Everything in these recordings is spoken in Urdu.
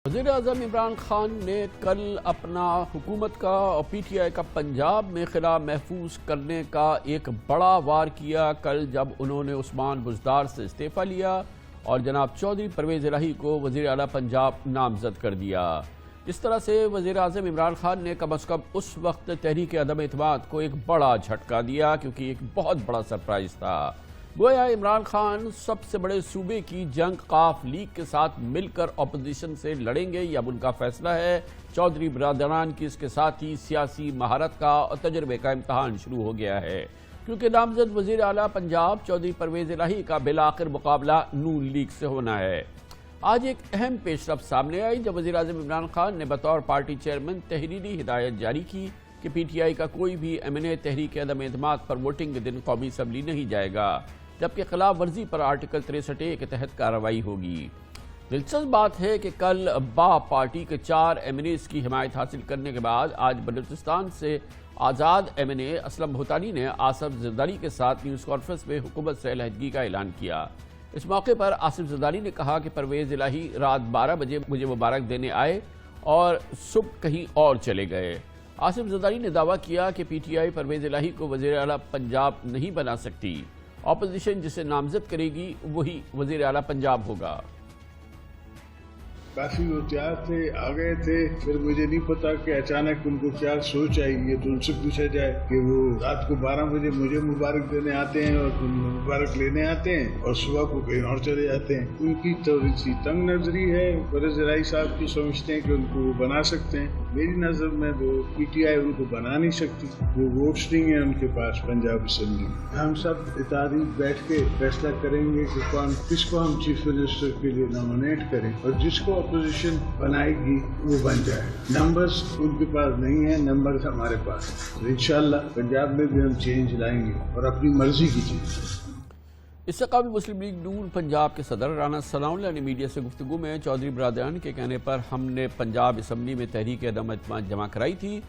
وزیر اعظم عمران خان نے کل اپنا حکومت کا اور پی ٹی آئی کا پنجاب میں خلا محفوظ کرنے کا ایک بڑا وار کیا کل جب انہوں نے عثمان بزدار سے استعفیٰ لیا اور جناب چودھری پرویز الہی کو وزیر اعلیٰ پنجاب نامزد کر دیا۔ اس طرح سے وزیر اعظم عمران خان نے کم از کم اس وقت تحریک عدم اعتماد کو ایک بڑا جھٹکا دیا کیونکہ ایک بہت بڑا سرپرائز تھا۔ گویا عمران خان سب سے بڑے صوبے کی جنگ قاف لیگ کے ساتھ مل کر اپوزیشن سے لڑیں گے، یہ اب ان کا فیصلہ ہے۔ چودھری برادران کی اس کے ساتھ ہی سیاسی مہارت کا اور تجربے کا امتحان شروع ہو گیا ہے، کیونکہ نامزد وزیر اعلیٰ پنجاب چودھری پرویز الہی کا بالآخر مقابلہ نون لیگ سے ہونا ہے۔ آج ایک اہم پیش رفت سامنے آئی جب وزیر اعظم عمران خان نے بطور پارٹی چیئرمین تحریری ہدایت جاری کی کہ پی ٹی آئی کا کوئی بھی ایم این اے تحریک عدم اعتماد پر ووٹنگ کے دن قومی اسمبلی نہیں جائے گا، جبکہ خلاف ورزی پر آرٹیکل 63A کے تحت کارروائی ہوگی۔ دلچسپ بات ہے کہ کل با پارٹی کے 4 ایم این ایز کی حمایت حاصل کرنے کے بعد آج بلوچستان سے آزاد ایم این اے اسلم بھوتانی نے آصف زرداری کے ساتھ نیوز کانفرنس میں حکومت سے علیحدگی کا اعلان کیا۔ اس موقع پر آصف زرداری نے کہا کہ پرویز الہی رات 12 بجے مجھے مبارک دینے آئے اور صبح کہیں اور چلے گئے۔ آصف زرداری نے دعویٰ کیا کہ پی ٹی آئی پرویز الہی کو وزیر اعلیٰ پنجاب نہیں بنا سکتی، اپوزیشن جسے نامزد کرے گی وہی وزیر اعلیٰ پنجاب ہوگا۔ کافی وہ تیار تھے، آ گئے تھے، پھر مجھے نہیں پتا کہ اچانک ان کو کیا سوچ آئی، یہ تو ان سے پوچھا جائے کہ وہ رات کو 12 بجے مجھے مبارک دینے آتے ہیں اور مبارک لینے آتے ہیں اور صبح کو کہیں اور چلے جاتے ہیں۔ ان کی تھوڑی سی تنگ نظری ہے، پرویز الہی صاحب کی سمجھتے ہیں کہ ان کو وہ بنا سکتے ہیں۔ میری نظر میں وہ پی ٹی آئی ان کو بنا نہیں سکتی، وہ ووٹس نہیں ہیں ان کے پاس پنجاب اسمبلی میں۔ ہم سب اتحادی بیٹھ کے فیصلہ کریں گے کہ کس کو ہم چیف منسٹر کے لیے نامنیٹ کریں اور جس کو اپوزیشن بنائے گی وہ بن جائے۔ نمبرز ان کے پاس نہیں ہیں، نمبرز ہمارے پاس ہیں۔ انشاءاللہ پنجاب میں بھی ہم چینج لائیں گے اور اپنی مرضی کی چینج۔ اس سے قبل مسلم لیگ نون پنجاب کے صدر رانا ثناء اللہ نے میڈیا سے گفتگو میں چودھری برادران کے کہنے پر ہم نے پنجاب اسمبلی میں تحریک عدم اعتماد جمع کرائی تھی،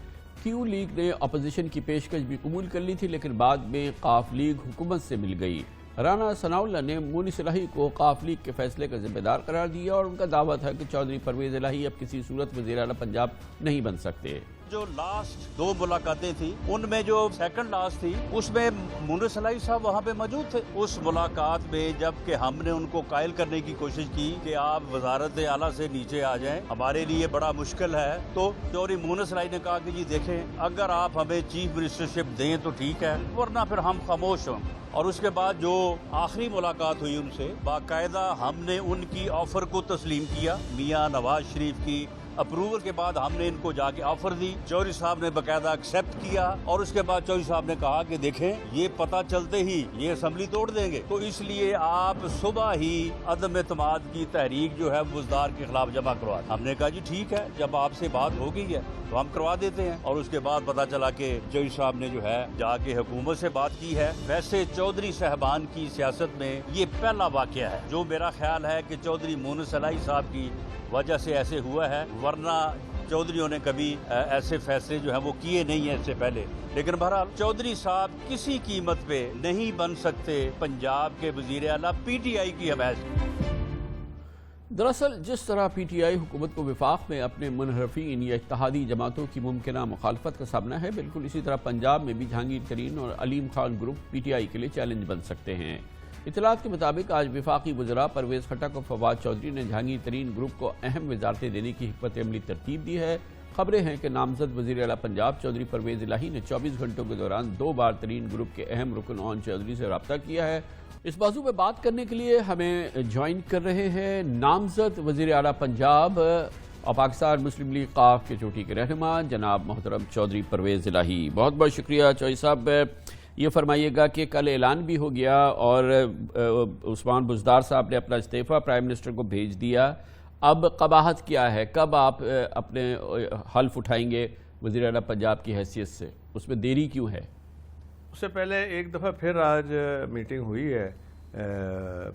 کیو لیگ نے اپوزیشن کی پیشکش بھی قبول کر لی تھی، لیکن بعد میں قاف لیگ حکومت سے مل گئی۔ رانا ثناء اللہ نے مونس الہی کو قاف لیگ کے فیصلے کا ذمہ دار قرار دیا اور ان کا دعویٰ تھا کہ چودھری پرویز الہی اب کسی صورت وزیر اعلیٰ پنجاب نہیں بن سکتے۔ جو لاسٹ 2 ملاقاتیں تھی ان میں جو سیکنڈ لاسٹ تھی اس میں مونس الہی صاحب وہاں پہ موجود تھے۔ اس ملاقات میں جب کہ ہم نے ان کو قائل کرنے کی کوشش کی کہ آپ وزارت اعلیٰ سے نیچے آ جائیں، ہمارے لیے بڑا مشکل ہے، تو چودھری مونس الہی نے کہا کہ جی دیکھیں اگر آپ ہمیں چیف منسٹرشپ دیں تو ٹھیک ہے ورنہ پھر ہم خاموش ہوں۔ اور اس کے بعد جو آخری ملاقات ہوئی ان سے باقاعدہ ہم نے ان کی آفر کو تسلیم کیا، میاں نواز شریف کی اپروول کے بعد ہم نے ان کو جا کے آفر دی، چودھری صاحب نے باقاعدہ ایکسیپٹ کیا اور اس کے بعد چودھری صاحب نے کہا کہ دیکھیں یہ پتہ چلتے ہی یہ اسمبلی توڑ دیں گے، تو اس لیے آپ صبح ہی عدم اعتماد کی تحریک جو ہے بزدار کے خلاف جمع کروا دیں۔ ہم نے کہا جی ٹھیک ہے، جب آپ سے بات ہو گئی ہے تو ہم کروا دیتے ہیں، اور اس کے بعد پتہ چلا کہ چودھری صاحب نے جو ہے جا کے حکومت سے بات کی ہے۔ ویسے چودھری صاحبان کی سیاست میں یہ پہلا واقعہ ہے جو میرا خیال ہے کہ چودھری مونس الہی صاحب کی وجہ سے ایسے ہوا ہے، ورنہ چودھریوں نے کبھی ایسے فیصلے جو ہیں وہ کیے نہیں ہیں اس سے پہلے۔ لیکن بہرحال چودھری صاحب کسی قیمت پہ نہیں بن سکتے پنجاب کے وزیر اعلیٰ پی ٹی آئی کی حمایت۔ دراصل جس طرح پی ٹی آئی حکومت کو وفاق میں اپنے منحرفین یا اتحادی جماعتوں کی ممکنہ مخالفت کا سامنا ہے، بالکل اسی طرح پنجاب میں بھی جہانگیر ترین اور Aleem Khan group P T I کے لیے چیلنج بن سکتے ہیں۔ اطلاعات کے مطابق آج وفاقی وزراء پرویز خٹک اور فواد چودھری نے جہانگیر ترین گروپ کو اہم وزارتیں دینے کی حکمت عملی ترتیب دی ہے۔ خبریں ہیں کہ نامزد وزیر اعلیٰ پنجاب چودھری پرویز الہی نے 24 گھنٹوں کے دوران 2 بار ترین گروپ کے اہم رکن اون چودھری سے رابطہ کیا ہے۔ اس موضوع پہ بات کرنے کے لیے ہمیں جوائن کر رہے ہیں نامزد وزیر اعلیٰ پنجاب اور پاکستان مسلم لیگ قاف کے چوٹی کے رہنما جناب محترم چودھری پرویز الہی۔ بہت بہت شکریہ چودھری صاحب۔ یہ فرمائیے گا کہ کل اعلان بھی ہو گیا اور عثمان بزدار صاحب نے اپنا استعفیٰ پرائم منسٹر کو بھیج دیا، اب قباحت کیا ہے؟ کب آپ اپنے حلف اٹھائیں گے وزیر اعلیٰ پنجاب کی حیثیت سے؟ اس میں دیری کیوں ہے؟ اس سے پہلے ایک دفعہ پھر آج میٹنگ ہوئی ہے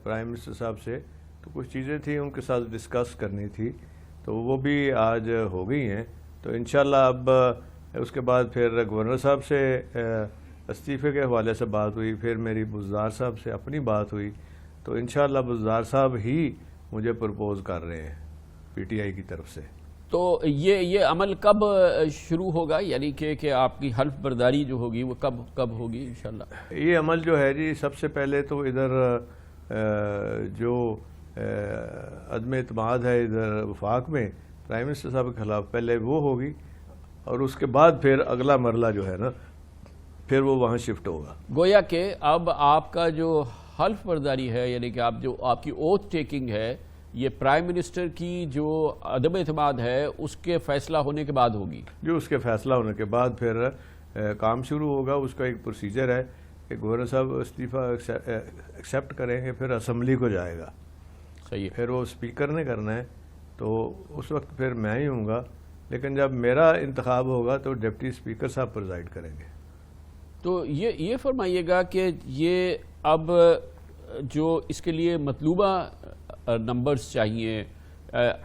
پرائم منسٹر صاحب سے، تو کچھ چیزیں تھیں ان کے ساتھ ڈسکس کرنی تھی، تو وہ بھی آج ہو گئی ہیں۔ تو انشاءاللہ اب اس کے بعد پھر گورنر صاحب سے استعفے کے حوالے سے بات ہوئی، پھر میری بزدار صاحب سے اپنی بات ہوئی، تو انشاءاللہ بزدار صاحب ہی مجھے پرپوز کر رہے ہیں۔ PTI کی طرف سے. تو یہ عمل کب شروع ہوگا، یعنی کہ آپ کی حلف برداری جو ہوگی وہ کب ہوگی انشاءاللہ؟ یہ عمل جو ہے جی سب سے پہلے تو ادھر جو عدم اعتماد ہے ادھر وفاق میں پرائم منسٹر صاحب کے خلاف، پہلے وہ ہوگی اور اس کے بعد پھر اگلا مرحلہ جو ہے نا پھر وہ وہاں شفٹ ہوگا. گویا کہ اب آپ کا جو حلف برداری ہے، یعنی کہ آپ کی اوتھ ٹیکنگ ہے، یہ پرائم منسٹر کی جو عدم اعتماد ہے اس کے فیصلہ ہونے کے بعد ہوگی. جو اس کے فیصلہ ہونے کے بعد پھر کام شروع ہوگا. اس کا ایک پروسیجر ہے کہ گورنر صاحب استعفیٰ ایکسیپٹ کریں گے، پھر اسمبلی کو جائے گا. صحیح ہے. پھر وہ اسپیکر نے کرنا ہے، تو اس وقت پھر میں ہی ہوں گا. لیکن جب میرا انتخاب ہوگا تو ڈپٹی اسپیکر صاحب پریزائڈ کریں گے. تو یہ فرمائیے گا کہ یہ اب جو اس کے لیے مطلوبہ نمبرز چاہیے،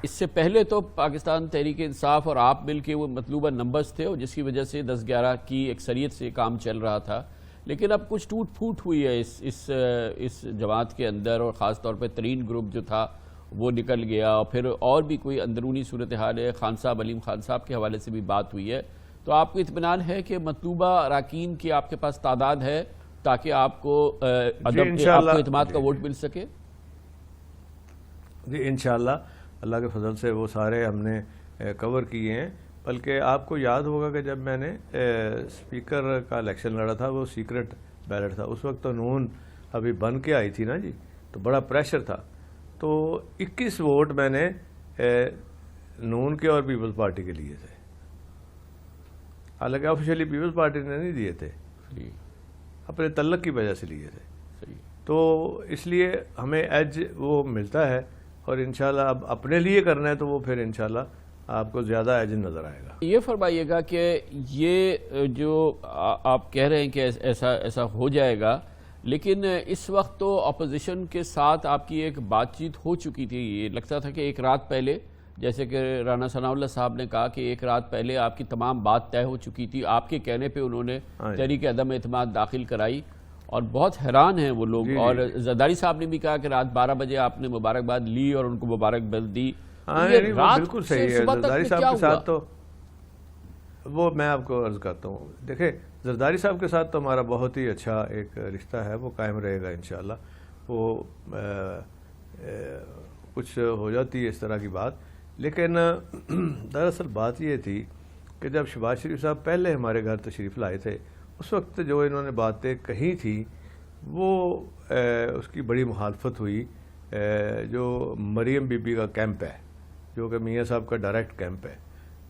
اس سے پہلے تو پاکستان تحریک انصاف اور آپ مل کے وہ مطلوبہ نمبرز تھے اور جس کی وجہ سے 10-11 کی اکثریت سے کام چل رہا تھا. لیکن اب کچھ ٹوٹ پھوٹ ہوئی ہے اس جماعت کے اندر، اور خاص طور پہ ترین گروپ جو تھا وہ نکل گیا، اور پھر اور بھی کوئی اندرونی صورتحال ہے. خان صاحب، علیم خان صاحب کے حوالے سے بھی بات ہوئی ہے. تو آپ کو اطمینان ہے کہ مطلوبہ اراکین کی آپ کے پاس تعداد ہے تاکہ آپ کو اعتماد کا ووٹ مل سکے؟ جی انشاءاللہ اللہ کے فضل سے وہ سارے ہم نے کور کیے ہیں. بلکہ آپ کو یاد ہوگا کہ جب میں نے اسپیکر کا الیکشن لڑا تھا وہ سیکرٹ بیلٹ تھا. اس وقت تو نون ابھی بن کے آئی تھی نا جی، تو بڑا پریشر تھا. تو 21 ووٹ میں نے نون کے اور پیپلز پارٹی کے لیے تھے. حالانکہ آفیشیلی پیپلز پارٹی نے نہیں دیے تھے، اپنے تعلق کی وجہ سے لیے تھے. تو اس لیے ہمیں ایج وہ ملتا ہے، اور انشاءاللہ اب اپنے لیے کرنا ہے تو وہ پھر انشاءاللہ آپ کو زیادہ ایج نظر آئے گا. یہ فرمائیے گا کہ یہ جو آپ کہہ رہے ہیں کہ ایسا ہو جائے گا، لیکن اس وقت تو اپوزیشن کے ساتھ آپ کی ایک بات چیت ہو چکی تھی. یہ لگتا تھا کہ ایک رات پہلے، جیسے کہ رانا ثناء اللہ صاحب نے کہا کہ ایک رات پہلے آپ کی تمام بات طے ہو چکی تھی. آپ کے کہنے پہ انہوں نے تحریک عدم اعتماد داخل کرائی، اور بہت حیران ہیں وہ لوگ. اور زرداری صاحب نے بھی کہا کہ رات 12 بجے آپ نے مبارکباد لی اور ان کو مبارکباد دی. بالکل صحیح ہے. زرداری صاحب کے ساتھ تو وہ میں آپ کو عرض کرتا ہوں، دیکھیں زرداری صاحب کے ساتھ تو ہمارا بہت ہی اچھا ایک رشتہ ہے، وہ قائم رہے گا انشاءاللہ. وہ کچھ ہو جاتی ہے اس طرح کی بات، لیکن دراصل بات یہ تھی کہ جب شہباز شریف صاحب پہلے ہمارے گھر تشریف لائے تھے، اس وقت جو انہوں نے باتیں کہی تھی وہ اس کی بڑی مخالفت ہوئی. جو مریم بی بی کا کیمپ ہے، جو کہ میاں صاحب کا ڈائریکٹ کیمپ ہے،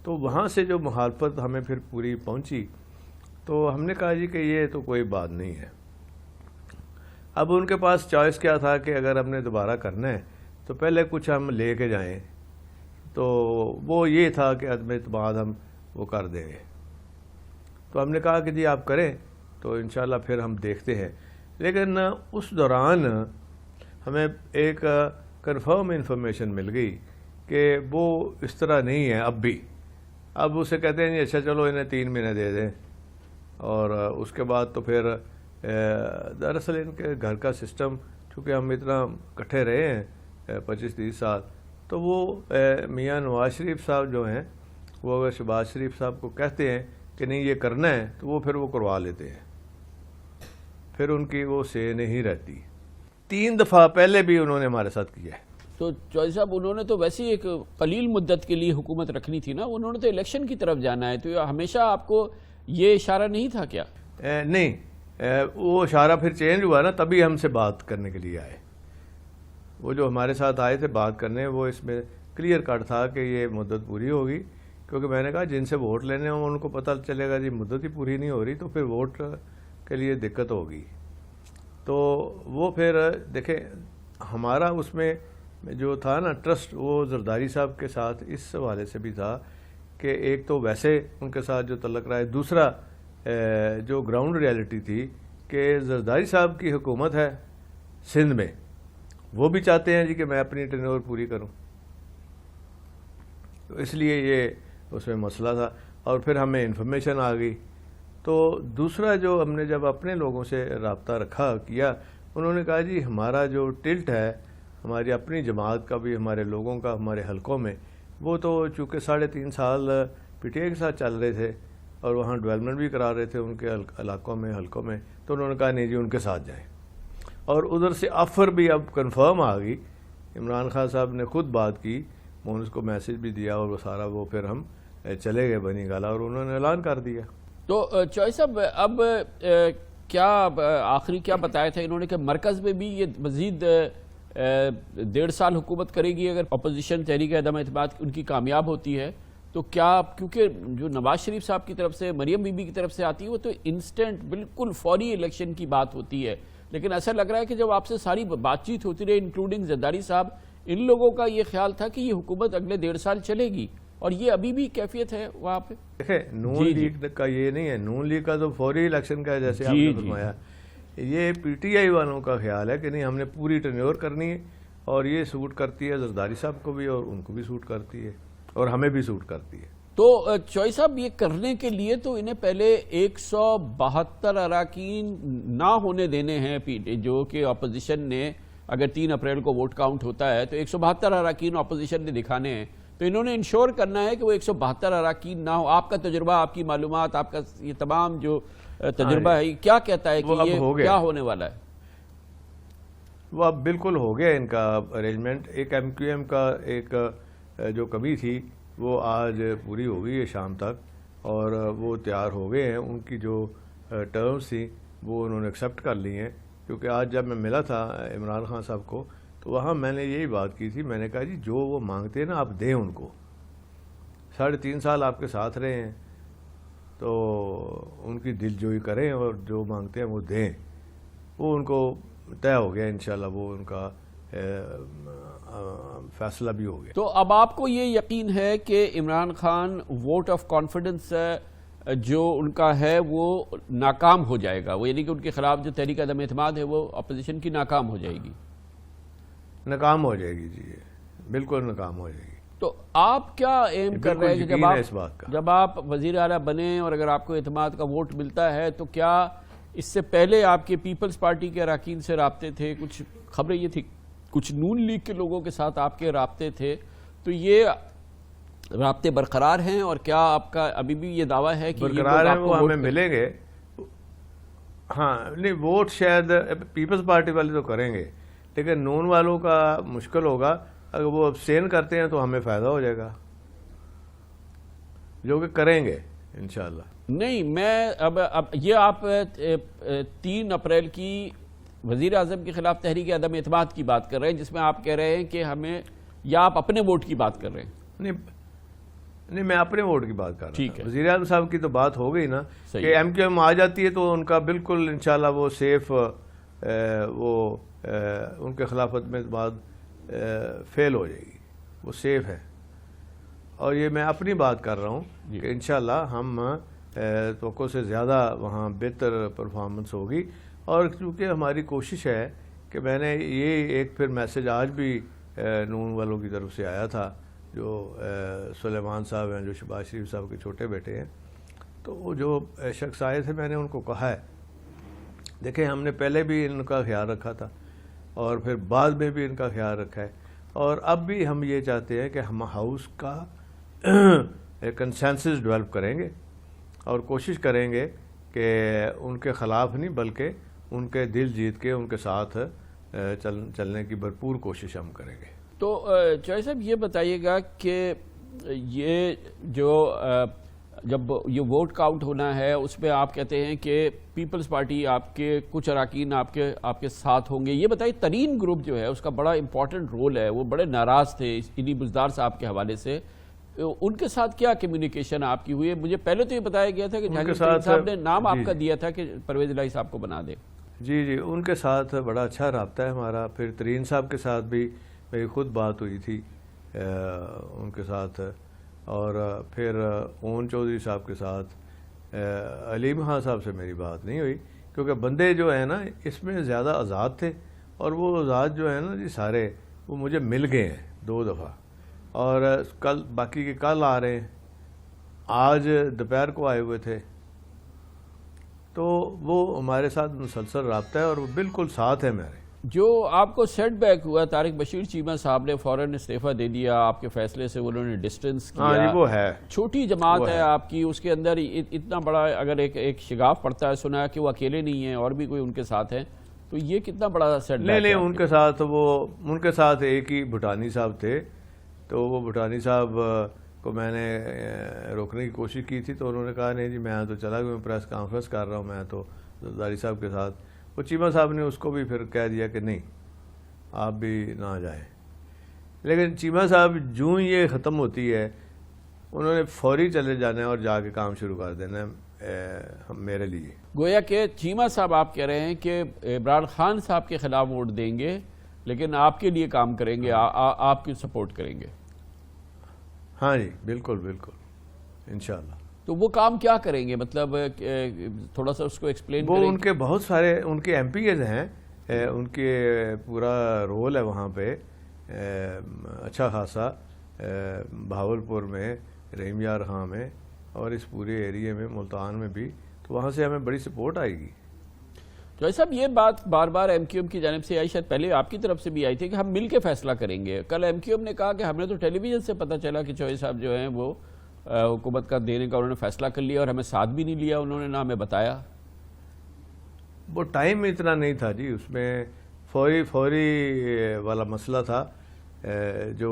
تو وہاں سے جو مخالفت ہمیں پھر پوری پہنچی، تو ہم نے کہا جی کہ یہ تو کوئی بات نہیں ہے. اب ان کے پاس چوائس کیا تھا کہ اگر ہم نے دوبارہ کرنا ہے تو پہلے کچھ ہم لے کے جائیں. تو وہ یہ تھا کہ عدم اعتماد ہم وہ کر دیں گے. تو ہم نے کہا کہ جی آپ کریں تو انشاءاللہ پھر ہم دیکھتے ہیں. لیکن اس دوران ہمیں ایک کنفرم انفارمیشن مل گئی کہ وہ اس طرح نہیں ہے اب بھی. اب اسے کہتے ہیں جی اچھا چلو انہیں 3 مہینے دے دیں، اور اس کے بعد تو پھر دراصل ان کے گھر کا سسٹم، چونکہ ہم اتنا کٹھے رہے ہیں 25-30 سال، تو وہ میاں نواز شریف صاحب جو ہیں وہ اگر شہباز شریف صاحب کو کہتے ہیں کہ نہیں یہ کرنا ہے تو وہ پھر وہ کروا لیتے ہیں. پھر ان کی وہ سے نہیں رہتی. 3 دفعہ پہلے بھی انہوں نے ہمارے ساتھ کیا ہے. تو چوہدری صاحب انہوں نے تو ویسے ایک قلیل مدت کے لیے حکومت رکھنی تھی نا، انہوں نے تو الیکشن کی طرف جانا ہے. تو ہمیشہ آپ کو یہ اشارہ نہیں تھا کیا؟ نہیں، وہ اشارہ پھر چینج ہوا نا، تبھی ہم سے بات کرنے کے لیے آئے. وہ جو ہمارے ساتھ آئے تھے بات کرنے، وہ اس میں کلیئر کٹ تھا کہ یہ مدت پوری ہوگی. کیونکہ میں نے کہا جن سے ووٹ لینے ہوں ان کو پتہ چلے گا جی مدت ہی پوری نہیں ہو رہی تو پھر ووٹ کے لیے دقت ہوگی. تو وہ پھر دیکھیں ہمارا اس میں جو تھا نا ٹرسٹ، وہ زرداری صاحب کے ساتھ اس حوالے سے بھی تھا کہ ایک تو ویسے ان کے ساتھ جو تعلق رہا ہے، دوسرا جو گراؤنڈ ریالٹی تھی کہ زرداری صاحب کی حکومت ہے سندھ میں، وہ بھی چاہتے ہیں جی کہ میں اپنی ٹینور پوری کروں. تو اس لیے یہ اس میں مسئلہ تھا. اور پھر ہمیں انفارمیشن آ گئی. تو دوسرا جو ہم نے جب اپنے لوگوں سے رابطہ رکھا کیا، انہوں نے کہا جی ہمارا جو ٹلٹ ہے ہماری اپنی جماعت کا بھی، ہمارے لوگوں کا ہمارے حلقوں میں، وہ تو چونکہ 3.5 سال پی ٹی آئی کے ساتھ چل رہے تھے اور وہاں ڈیولپمنٹ بھی کرا رہے تھے ان کے علاقوں میں، حلقوں میں، تو انہوں نے کہا نہیں جی ان کے ساتھ جائیں. اور ادھر سے آفر بھی اب کنفرم آ گئی، عمران خان صاحب نے خود بات کی، میں نے اس کو میسج بھی دیا اور وہ سارا وہ پھر ہم چلے گئے بنی گالا اور انہوں نے اعلان کر دیا. تو چوہے صاحب اب کیا آخری کیا بتایا تھا انہوں نے کہ مرکز میں بھی یہ مزید 1.5 سال حکومت کرے گی اگر اپوزیشن تحریک عدم اعتماد ان کی کامیاب ہوتی ہے؟ تو کیا، کیونکہ جو نواز شریف صاحب کی طرف سے، مریم بی بی کی طرف سے آتی ہے وہ تو انسٹنٹ بالکل فوری الیکشن کی بات ہوتی ہے، لیکن ایسا لگ رہا ہے کہ جب آپ سے ساری بات چیت ہوتی رہی انکلوڈنگ زرداری صاحب، ان لوگوں کا یہ خیال تھا کہ یہ حکومت اگلے 1.5 سال چلے گی، اور یہ ابھی بھی کیفیت ہے وہاں پہ. دیکھیں نون لیگ کا یہ نہیں ہے، نون لیگ کا تو فوری الیکشن کا ہے جیسے آپ نے فرمایا. یہ پی ٹی آئی والوں کا خیال ہے کہ نہیں ہم نے پوری ٹرنیور کرنی ہے، اور یہ سوٹ کرتی ہے زرداری صاحب کو بھی اور ان کو بھی سوٹ کرتی ہے اور ہمیں بھی سوٹ کرتی ہے. تو چوہے صاحب یہ کرنے کے لیے تو انہیں پہلے 172 اراکین نہ ہونے دینے ہیں، جو کہ اپوزیشن نے، اگر 3 اپریل کو ووٹ کاؤنٹ ہوتا ہے تو 172 اراکین اپوزیشن نے دکھانے ہیں، تو انہوں نے انشور کرنا ہے کہ وہ 172 اراکین نہ ہو. آپ کا تجربہ، آپ کی معلومات، آپ کا یہ تمام جو تجربہ ہے کیا کہتا ہے کہ یہ کیا ہونے والا ہے؟ وہ اب بالکل ہو گیا ان کا ارینجمنٹ. ایک ایم کیو ایم کا ایک جو کمی تھی وہ آج پوری ہو گئی ہے شام تک، اور وہ تیار ہو گئے ہیں. ان کی جو ٹرمز تھیں وہ انہوں نے ایکسیپٹ کر لی ہیں. کیونکہ آج جب میں ملا تھا عمران خان صاحب کو تو وہاں میں نے یہی بات کی تھی، میں نے کہا جی جو وہ مانگتے ہیں نا آپ دیں ان کو. 3.5 سال آپ کے ساتھ رہے ہیں تو ان کی دل جوئی کریں اور جو مانگتے ہیں وہ دیں. وہ ان کو طے ہو گیا انشاءاللہ، وہ ان کا فیصلہ بھی ہو گیا. تو اب آپ کو یہ یقین ہے کہ Imran Khan vote of confidence جو ان کا ہے وہ ناکام ہو جائے گا، وہ یعنی کہ ان کے خلاف جو تحریک عدم اعتماد ہے وہ اپوزیشن کی ناکام ہو جائے گی؟ ناکام ہو جائے گی جی، بالکل ناکام ہو جائے گی. تو آپ کیا ایم کر رہے ہیں کہ جب آپ وزیر اعلیٰ بنیں اور اگر آپ کو اعتماد کا ووٹ ملتا ہے تو کیا اس سے پہلے آپ کے پیپلز پارٹی کے اراکین سے رابطے تھے؟ کچھ خبریں یہ تھی کچھ نون لیگ کے لوگوں کے ساتھ آپ کے رابطے تھے، تو یہ رابطے برقرار ہیں؟ اور کیا آپ کا ابھی بھی یہ دعویٰ ہے کہ برقرار ہیں؟ وہ ہمیں ملیں گے. ہاں نہیں، ووٹ شاید پیپلز پارٹی والے تو کریں گے، لیکن نون والوں کا مشکل ہوگا. اگر وہ ابسٹین کرتے ہیں تو ہمیں فائدہ ہو جائے گا، جو کہ کریں گے انشاءاللہ. نہیں، میں اب یہ آپ 3 اپریل کی وزیر اعظم کے خلاف تحریک عدم اعتماد کی بات کر رہے ہیں، جس میں آپ کہہ رہے ہیں کہ ہمیں، یا آپ اپنے ووٹ کی بات کر رہے ہیں؟ نہیں، میں اپنے ووٹ کی بات کر رہا ہوں. وزیر اعظم صاحب کی تو بات ہو گئی نا کہ ایم کیو ایم آ جاتی ہے تو ان کا بالکل انشاءاللہ وہ سیف، وہ ان کے خلاف عدم اعتماد فیل ہو جائے گی، وہ سیف ہے. اور یہ میں اپنی بات کر رہا ہوں کہ انشاءاللہ ہم توقع سے زیادہ وہاں بہتر پرفارمنس ہوگی. اور کیونکہ ہماری کوشش ہے کہ میں نے یہ ایک پھر میسج آج بھی نون والوں کی طرف سے آیا تھا، جو سلیمان صاحب ہیں جو شہباز شریف صاحب کے چھوٹے بیٹے ہیں، تو وہ جو شخص آئے تھے میں نے ان کو کہا ہے دیکھیں ہم نے پہلے بھی ان کا خیال رکھا تھا اور پھر بعد میں بھی ان کا خیال رکھا ہے، اور اب بھی ہم یہ چاہتے ہیں کہ ہم ہاؤس کا کنسنسس ڈیولپ کریں گے اور کوشش کریں گے کہ ان کے خلاف نہیں بلکہ ان کے دل جیت کے ان کے ساتھ چلنے کی بھرپور کوشش ہم کریں گے. تو چوہے صاحب یہ بتائیے گا کہ یہ جو جب یہ ووٹ کاؤنٹ ہونا ہے اس میں آپ کہتے ہیں کہ پیپلز پارٹی آپ کے کچھ اراکین آپ کے ساتھ ہوں گے. یہ بتائیے ترین گروپ جو ہے اس کا بڑا امپورٹنٹ رول ہے، وہ بڑے ناراض تھے انہی بزدار صاحب کے حوالے سے، ان کے ساتھ کیا کمیونیکیشن آپ کی ہوئی ہے؟ مجھے پہلے تو یہ بتایا گیا تھا کہ جہانگیر صاحب نے نام آپ کا دیا تھا کہ پرویز الہی صاحب کو بنا دے. جی ان کے ساتھ بڑا اچھا رابطہ ہے ہمارا. پھر ترین صاحب کے ساتھ بھی میری خود بات ہوئی تھی ان کے ساتھ، اور پھر اون چودھری صاحب کے ساتھ. علیم خان صاحب سے میری بات نہیں ہوئی کیونکہ بندے جو ہیں نا اس میں زیادہ آزاد تھے، اور وہ آزاد جو ہیں نا جی سارے وہ مجھے مل گئے ہیں 2 دفعہ، اور کل باقی کے کل آ رہے ہیں، آج دوپہر کو آئے ہوئے تھے. تو وہ ہمارے ساتھ مسلسل رابطہ ہے اور وہ بالکل ساتھ ہے میرے. جو آپ کو سیٹ بیک ہوا، طارق بشیر چیمہ صاحب نے فوراً استعفیٰ دے دیا، آپ کے فیصلے سے انہوں نے ڈسٹنس کیا. ہاں جی وہ ہے، چھوٹی جماعت ہے آپ کی، اس کے اندر اتنا بڑا اگر ایک شگاف پڑتا ہے، سنا ہے کہ وہ اکیلے نہیں ہیں اور بھی کوئی ان کے ساتھ ہیں، تو یہ کتنا بڑا سیٹ بیک ہے؟ نہیں ان کے ساتھ ایک ہی بھٹانی صاحب تھے، تو وہ بھٹانی صاحب کو میں نے روکنے کی کوشش کی تھی، تو انہوں نے کہا نہیں جی میں تو چلا گیا، میں پریس کانفرنس کر رہا ہوں، میں تو زرداری صاحب کے ساتھ. وہ چیمہ صاحب نے اس کو بھی پھر کہہ دیا کہ نہیں آپ بھی نہ جائیں. لیکن چیمہ صاحب جو یہ ختم ہوتی ہے انہوں نے فوری چلے جانا ہے اور جا کے کام شروع کر دینا ہے میرے لیے. گویا کہ چیمہ صاحب آپ کہہ رہے ہیں کہ عمران خان صاحب کے خلاف ووٹ دیں گے لیکن آپ کے لیے کام کریں گے، آپ کی سپورٹ کریں گے. ہاں جی بالکل انشاءاللہ. تو وہ کام کیا کریں گے، مطلب تھوڑا سا اس کو ایکسپلین کریں. وہ ان کے بہت سارے ان کے ایم پی ایز ہیں، ان کے پورا رول ہے وہاں پہ اچھا خاصا، بہاولپور میں، رحیم یار خاں میں، اور اس پورے ایریے میں ملتان میں بھی، تو وہاں سے ہمیں بڑی سپورٹ آئے گی. جوئی صاحب یہ بات بار بار ایم کیو ایم کی جانب سے آئی، شاید پہلے آپ کی طرف سے بھی آئی تھی کہ ہم مل کے فیصلہ کریں گے. کل ایم کیو ایم نے کہا کہ ہم نے تو ٹیلی ویژن سے پتہ چلا کہ جوئی صاحب جو ہیں وہ حکومت کا دینے کا انہوں نے فیصلہ کر لیا اور ہمیں ساتھ بھی نہیں لیا انہوں نے، نہ ہمیں بتایا. وہ ٹائم اتنا نہیں تھا جی، اس میں فوری والا مسئلہ تھا جو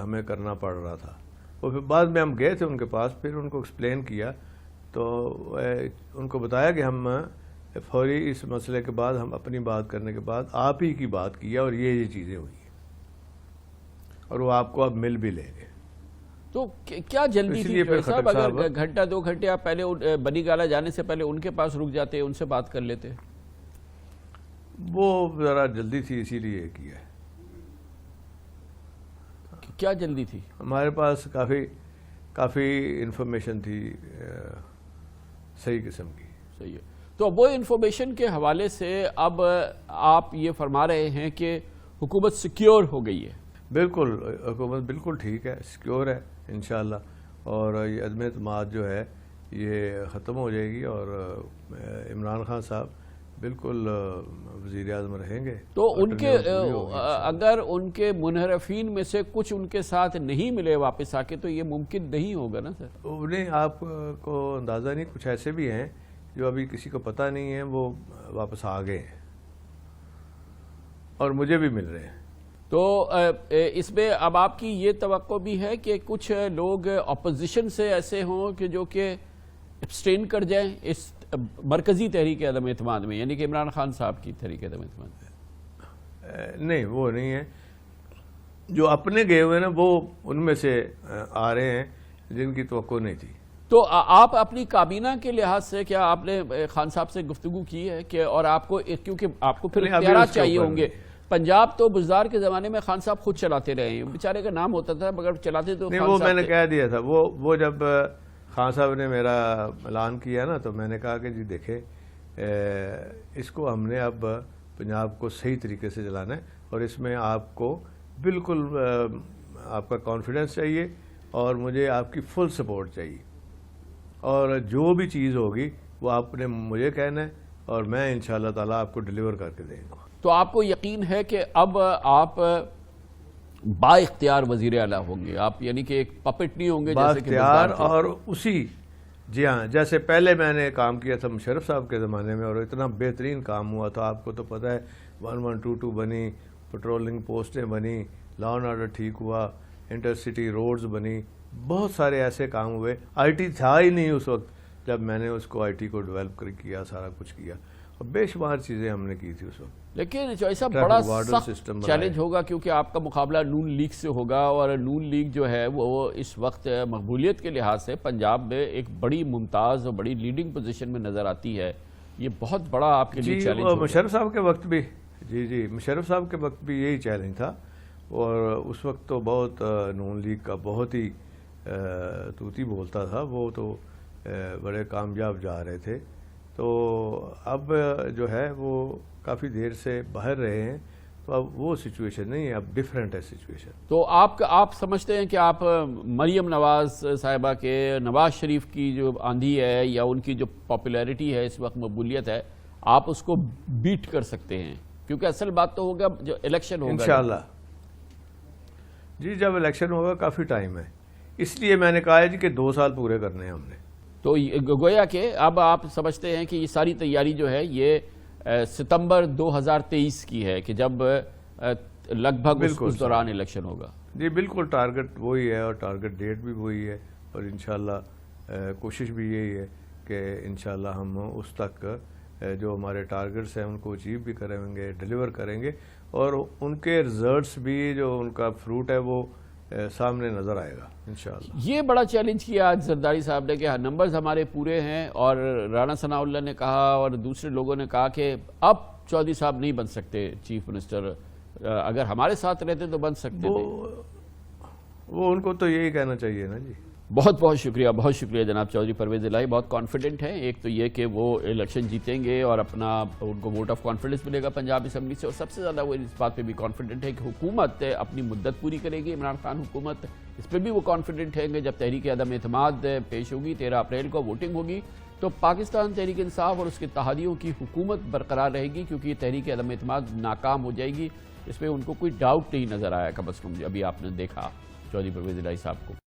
ہمیں کرنا پڑ رہا تھا. وہ پھر بعد میں ہم گئے تھے ان کے پاس، پھر ان کو ایکسپلین کیا، تو ان کو بتایا کہ ہم فوری اس مسئلے کے بعد ہم اپنی بات کرنے کے بعد آپ ہی کی بات کیا اور یہ چیزیں ہوئی ہیں اور وہ آپ کو اب مل بھی لیں گے. تو کیا جلدی تھی جوئی صاحب؟ اگر گھنٹہ 2 گھنٹے آپ پہلے بنی گالہ جانے سے پہلے ان کے پاس رک جاتے، ان سے بات کر لیتے. وہ ذرا جلدی تھی اسی لیے کیا ہے. کیا جلدی تھی؟ ہمارے پاس کافی انفارمیشن تھی صحیح قسم کی. صحیح ہے. تو وہ انفارمیشن کے حوالے سے اب آپ یہ فرما رہے ہیں کہ حکومت سیکیور ہو گئی ہے؟ بالکل، حکومت بالکل ٹھیک ہے، سیکیور ہے انشاءاللہ، اور یہ عدم اعتماد جو ہے یہ ختم ہو جائے گی اور عمران خان صاحب بالکل وزیر اعظم رہیں گے. تو ان کے اگر ان کے منحرفین میں سے کچھ ان کے ساتھ نہیں ملے واپس آ کے تو یہ ممکن نہیں ہوگا نا سر؟ انہیں آپ کو اندازہ نہیں، کچھ ایسے بھی ہیں جو ابھی کسی کو پتہ نہیں ہے وہ واپس آ گئے ہیں اور مجھے بھی مل رہے ہیں. تو اس میں اب آپ کی یہ توقع بھی ہے کہ کچھ لوگ اپوزیشن سے ایسے ہوں کہ جو کہ ابسٹین کر جائیں اس مرکزی تحریک عدم اعتماد میں، یعنی کہ عمران خان صاحب کی تحریک عدم اعتماد میں؟ نہیں وہ نہیں ہے، جو اپنے گئے ہوئے نا وہ ان میں سے آ رہے ہیں جن کی توقع نہیں تھی. تو آپ اپنی کابینہ کے لحاظ سے کیا آپ نے خان صاحب سے گفتگو کی ہے کہ اور آپ کو، کیونکہ آپ کو پھر اختیارات چاہیے ہوں گے. پنجاب تو بزدار کے زمانے میں خان صاحب خود چلاتے رہے ہیں، بیچارے کا نام ہوتا تھا مگر چلاتے تو نہیں. وہ میں نے کہہ دیا تھا، وہ جب خان صاحب نے میرا اعلان کیا نا تو میں نے کہا کہ جی دیکھیں اس کو ہم نے اب پنجاب کو صحیح طریقے سے چلانا ہے اور اس میں آپ کو بالکل آپ کا کانفیڈنس چاہیے اور مجھے آپ کی فل سپورٹ چاہیے، اور جو بھی چیز ہوگی وہ آپ نے مجھے کہنا ہے اور میں انشاءاللہ تعالیٰ آپ کو ڈیلیور کر کے دیں گا. تو آپ کو یقین ہے کہ اب آپ با اختیار وزیر اعلیٰ ہوں گے، آپ یعنی کہ ایک پپٹ نہیں ہوں گے با جیسے کہ اختیار، اور اسی جی ہاں جیسے پہلے میں نے کام کیا تھا مشرف صاحب کے زمانے میں اور اتنا بہترین کام ہوا تھا. آپ کو تو پتہ ہے 1122 بنی، پٹرولنگ پوسٹیں بنی، لا اینڈ آرڈر ٹھیک ہوا، انٹر سٹی روڈز بنی، بہت سارے ایسے کام ہوئے. آئی ٹی تھا ہی نہیں اس وقت جب میں نے اس کو آئی ٹی کو ڈیولپ کیا، سارا کچھ کیا، اور بے شمار چیزیں ہم نے کی تھی اس وقت. لیکن جوئی صاحب بڑا سخت چیلنج ہوگا کیونکہ آپ کا مقابلہ نون لیگ سے ہوگا، اور نون لیگ جو ہے وہ اس وقت مقبولیت کے لحاظ سے پنجاب میں ایک بڑی ممتاز اور بڑی لیڈنگ پوزیشن میں نظر آتی ہے. یہ بہت بڑا آپ کے لیے چیلنج ہوگا. مشرف صاحب کے وقت بھی جی مشرف صاحب کے وقت بھی یہی چیلنج تھا، اور اس وقت تو بہت نون لیگ کا بہت ہی توتی بولتا تھا، وہ تو بڑے کامیاب جا رہے تھے. تو اب جو ہے وہ کافی دیر سے باہر رہے ہیں، تو اب وہ سچویشن نہیں ہے، اب ڈیفرنٹ ہے سچویشن. تو آپ سمجھتے ہیں کہ آپ مریم نواز صاحبہ کے، نواز شریف کی جو آندھی ہے یا ان کی جو پاپولیرٹی ہے اس وقت، مقبولیت ہے، آپ اس کو بیٹ کر سکتے ہیں؟ کیونکہ اصل بات تو ہوگا جو الیکشن ہوگا انشاءاللہ جی، جب الیکشن ہوگا کافی ٹائم ہے، اس لیے میں نے کہا ہے جی کہ 2 سال پورے کرنے ہیں ہم نے. تو گویا کہ اب آپ سمجھتے ہیں کہ یہ ساری تیاری جو ہے یہ ستمبر 2023 کی ہے کہ جب لگ بھگ اس دوران الیکشن ہوگا. جی بالکل، ٹارگٹ وہی ہے اور ٹارگٹ ڈیٹ بھی وہی ہے، اور انشاءاللہ کوشش بھی یہی ہے کہ انشاءاللہ ہم اس تک جو ہمارے ٹارگٹس ہیں ان کو اچیو بھی کریں گے، ڈیلیور کریں گے، اور ان کے ریزلٹس بھی جو ان کا فروٹ ہے وہ سامنے نظر آئے گا انشاءاللہ. یہ بڑا چیلنج کیا آج زرداری صاحب نے کہ نمبرز ہمارے پورے ہیں، اور رانا ثناء اللہ نے کہا اور دوسرے لوگوں نے کہا کہ اب چودھری صاحب نہیں بن سکتے چیف منسٹر، اگر ہمارے ساتھ رہتے تو بن سکتے تھے. وہ ان کو تو یہی کہنا چاہیے نا جی. بہت بہت شکریہ جناب چودھری پرویز الہی. بہت کانفیڈنٹ ہیں، ایک تو یہ کہ وہ الیکشن جیتیں گے اور اپنا ان کو ووٹ آف کانفیڈنس ملے گا پنجاب اسمبلی سے، اور سب سے زیادہ وہ اس بات پہ بھی کانفیڈنٹ ہے کہ حکومت اپنی مدت پوری کرے گی، عمران خان حکومت. اس پہ بھی وہ کانفیڈنٹ ہیں کہ جب تحریک عدم اعتماد پیش ہوگی 13 اپریل کو ووٹنگ ہوگی تو پاکستان تحریک انصاف اور اس کے اتحادیوں کی حکومت برقرار رہے گی، کیونکہ یہ تحریک عدم اعتماد ناکام ہو جائے گی. اس پہ ان کو کوئی ڈاؤٹ نہیں نظر آیا، کم از کم ابھی آپ نے دیکھا چودھری پرویز الہی صاحب کو.